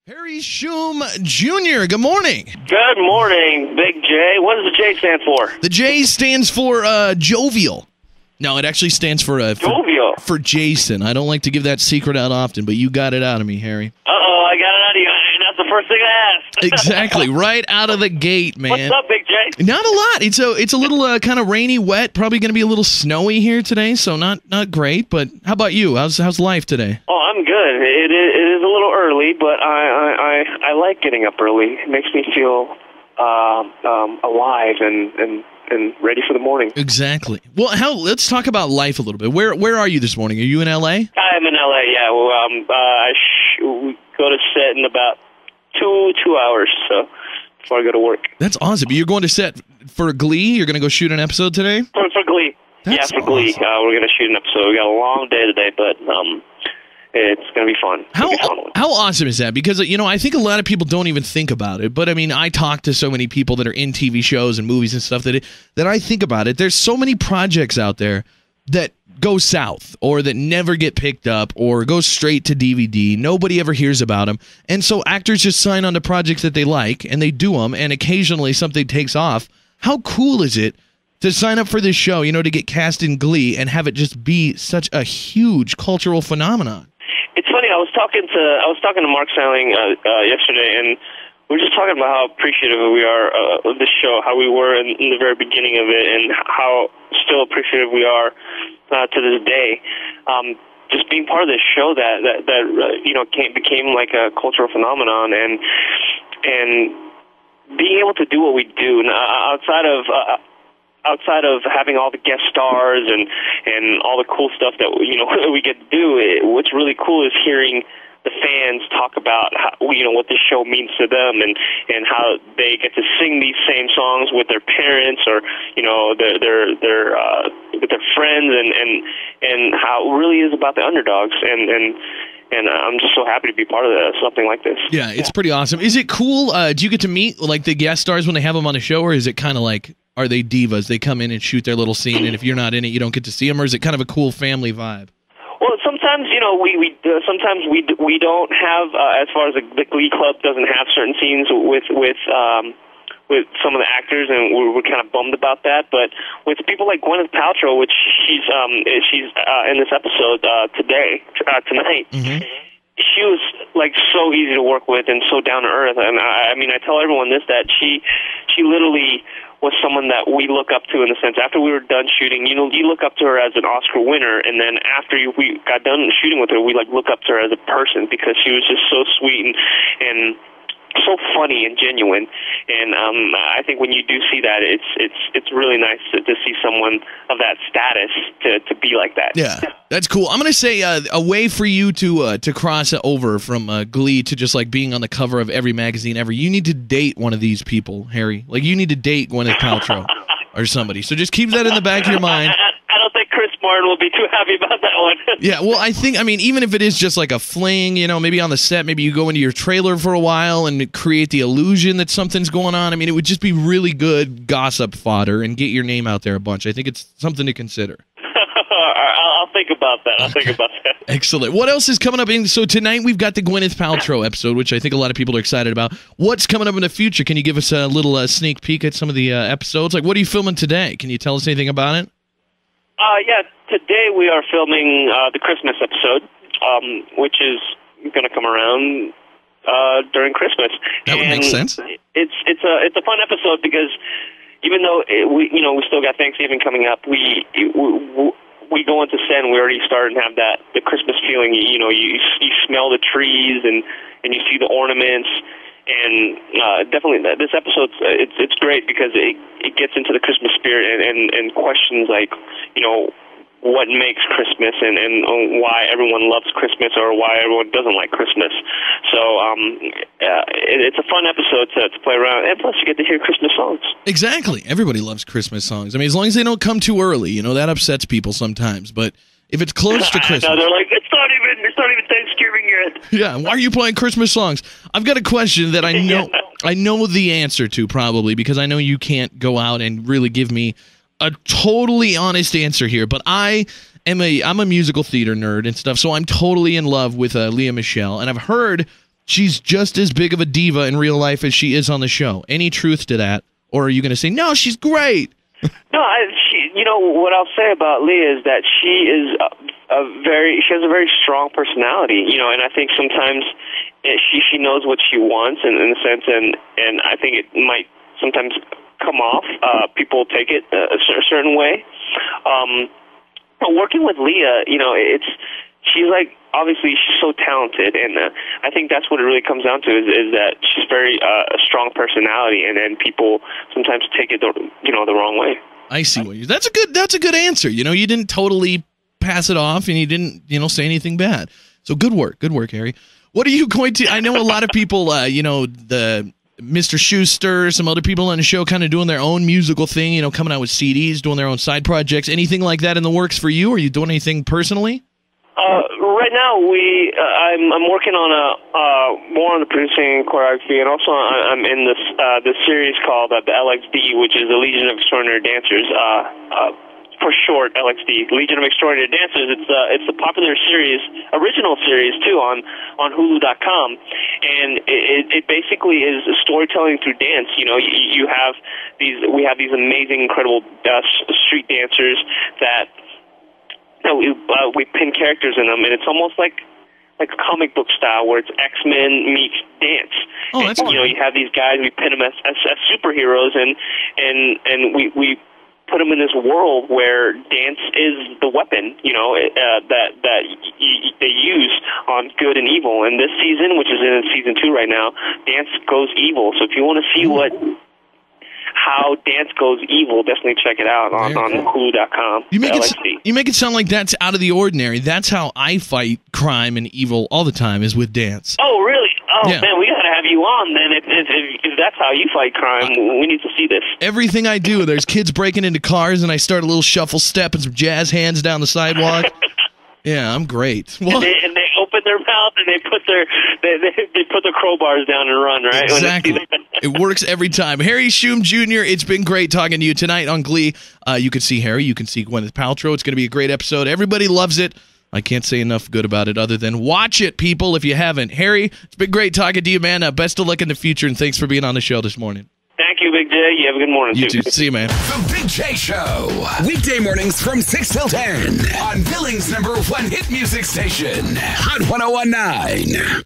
Harry Shum Jr., good morning. Good morning, Big J. What does the J stand for? The J stands for jovial. No, it actually stands for jovial. For Jason. I don't like to give that secret out often, but you got it out of me, Harry. Uh-oh, I got it out of you. That's the first thing I asked. Exactly, right out of the gate, man. What's up, Big J? Not a lot. It's a little kind of rainy, wet, probably going to be a little snowy here today, so not great, but how about you? How's life today? Oh, I'm good. It is a little early, but I like getting up early. It makes me feel alive and ready for the morning. Exactly. Well, let's talk about life a little bit. Where are you this morning? Are you in L.A.? I'm in L.A., yeah. Well, we go to set in about two hours, so before I go to work. That's awesome. You're going to set for Glee? You're going to go shoot an episode today? For Glee. That's for Glee. Awesome. We're going to shoot an episode. We got a long day today, but it's going to be fun. How awesome is that? Because, I think a lot of people don't even think about it. But, I talk to so many people that are in TV shows and movies and stuff that I think about it. There's so many projects out there that go south or that never get picked up or go straight to DVD. Nobody ever hears about them. And so actors just sign on to projects that they like and they do them, and occasionally something takes off. How cool is it to sign up for this show, to get cast in Glee and have it just be such a huge cultural phenomenon? It's funny. I was talking to Mark Salling yesterday, and we were just talking about how appreciative we are of this show, how we were in the very beginning of it, and how still appreciative we are to this day. Just being part of this show that became like a cultural phenomenon, and being able to do what we do outside of having all the guest stars and all the cool stuff that we get to do. What's really cool is hearing the fans talk about how, what this show means to them and how they get to sing these same songs with their parents or with their friends and how it really is about the underdogs and I'm just so happy to be part of something like this. Yeah, it's pretty awesome. Is it cool? Do you get to meet like the guest stars when they have them on the show, or is it kind of like, are they divas? They come in and shoot their little scene, and if you're not in it, you don't get to see them, or is it kind of a cool family vibe? Well, sometimes sometimes we don't have as far as the Glee Club doesn't have certain scenes with some of the actors, and we're kind of bummed about that. But with people like Gwyneth Paltrow, which she's in this episode tonight. Mm-hmm. She was like so easy to work with and so down to earth, and I tell everyone this, that she literally was someone that we look up to in the sense, after we were done shooting, you look up to her as an Oscar winner, and then after we got done shooting with her, we look up to her as a person because she was just so sweet and so funny and genuine. And I think when you do see that, it's really nice to see someone of that status to be like that. Yeah, that's cool. I'm going to say a way for you to cross over from Glee to just like being on the cover of every magazine ever. You need to date one of these people, Harry. Like you need to date Gwyneth Paltrow or somebody. So just keep that in the back of your mind. I don't think Chris Martin will be too happy about that one. Yeah, well, I think, even if it is just like a fling, maybe on the set, maybe you go into your trailer for a while and create the illusion that something's going on. It would just be really good gossip fodder and get your name out there a bunch. I think it's something to consider. I'll think about that. Excellent. What else is coming up? So tonight we've got the Gwyneth Paltrow episode, which I think a lot of people are excited about. What's coming up in the future? Can you give us a little sneak peek at some of the episodes? Like, what are you filming today? Can you tell us anything about it? Yeah, today we are filming the Christmas episode, which is going to come around during Christmas. That would make sense. It's a fun episode because even though we still got Thanksgiving coming up, we go into set and we already started to have the Christmas feeling. You smell the trees and you see the ornaments. And definitely, this episode it's great because it gets into the Christmas spirit and questions like what makes Christmas and why everyone loves Christmas or why everyone doesn't like Christmas. So it's a fun episode to play around, and plus you get to hear Christmas songs. Exactly, everybody loves Christmas songs. As long as they don't come too early, that upsets people sometimes. But if it's close to Christmas, no, they're like it's not even Thanksgiving yet. Yeah, why are you playing Christmas songs? I've got a question that I know I know the answer to probably because I know you can't go out and really give me a totally honest answer here. But I'm a musical theater nerd and stuff, so I'm totally in love with Lea Michele, and I've heard she's just as big of a diva in real life as she is on the show. Any truth to that? Or are you going to say, no, she's great? No, what I'll say about Lea is that she is she has a very strong personality, and I think sometimes she knows what she wants in a sense, and I think it might sometimes come off. People take it a certain way. But working with Lea, she's like, obviously she's so talented, and I think that's what it really comes down to is that she's very a strong personality, and then people sometimes take it the wrong way. I see. That's a good answer. You didn't totally pass it off, and you didn't say anything bad. So good work, Harry. What are you going to? I know a lot of people, the Mr. Schuster, some other people on the show, kind of doing their own musical thing. Coming out with CDs, doing their own side projects. Anything like that in the works for you? Are you doing anything personally? Right now, I'm working on more on the producing choreography, and also I'm in this series called the LXD, which is the Legion of Extraordinary Dancers. For short, LXD, Legion of Extraordinary Dancers. It's a popular series, original series too, on Hulu.com, and it basically is storytelling through dance. We have these amazing, incredible street dancers that. We pin characters in them, and it's almost like a comic book style where it's X-Men meets dance. Oh, that's cool. You have these guys, we pin them as superheroes, and we put them in this world where dance is the weapon, that they use on good and evil. And this season, which is in season 2 right now, dance goes evil. So if you want to see how dance goes evil, definitely check it out on Hulu.com. You make it sound like that's out of the ordinary. That's how I fight crime and evil all the time, is with dance. Oh, really? Oh, yeah. Man, we got to have you on then. If that's how you fight crime, we need to see this. Everything I do, there's kids breaking into cars, and I start a little shuffle step and some jazz hands down the sidewalk. Yeah, I'm great. And they open their mouth and they put their crowbars down and run, right? Exactly. It works every time. Harry Shum Jr., it's been great talking to you tonight on Glee. You can see Harry. You can see Gwyneth Paltrow. It's going to be a great episode. Everybody loves it. I can't say enough good about it other than watch it, people, if you haven't. Harry, it's been great talking to you, man. Best of luck in the future, and thanks for being on the show this morning. Thank you, Big J. You have a good morning, You too. See you, man. The Big J Show. Weekday mornings from 6 till 10 on Billings' #1 hit music station, Hot 101.9.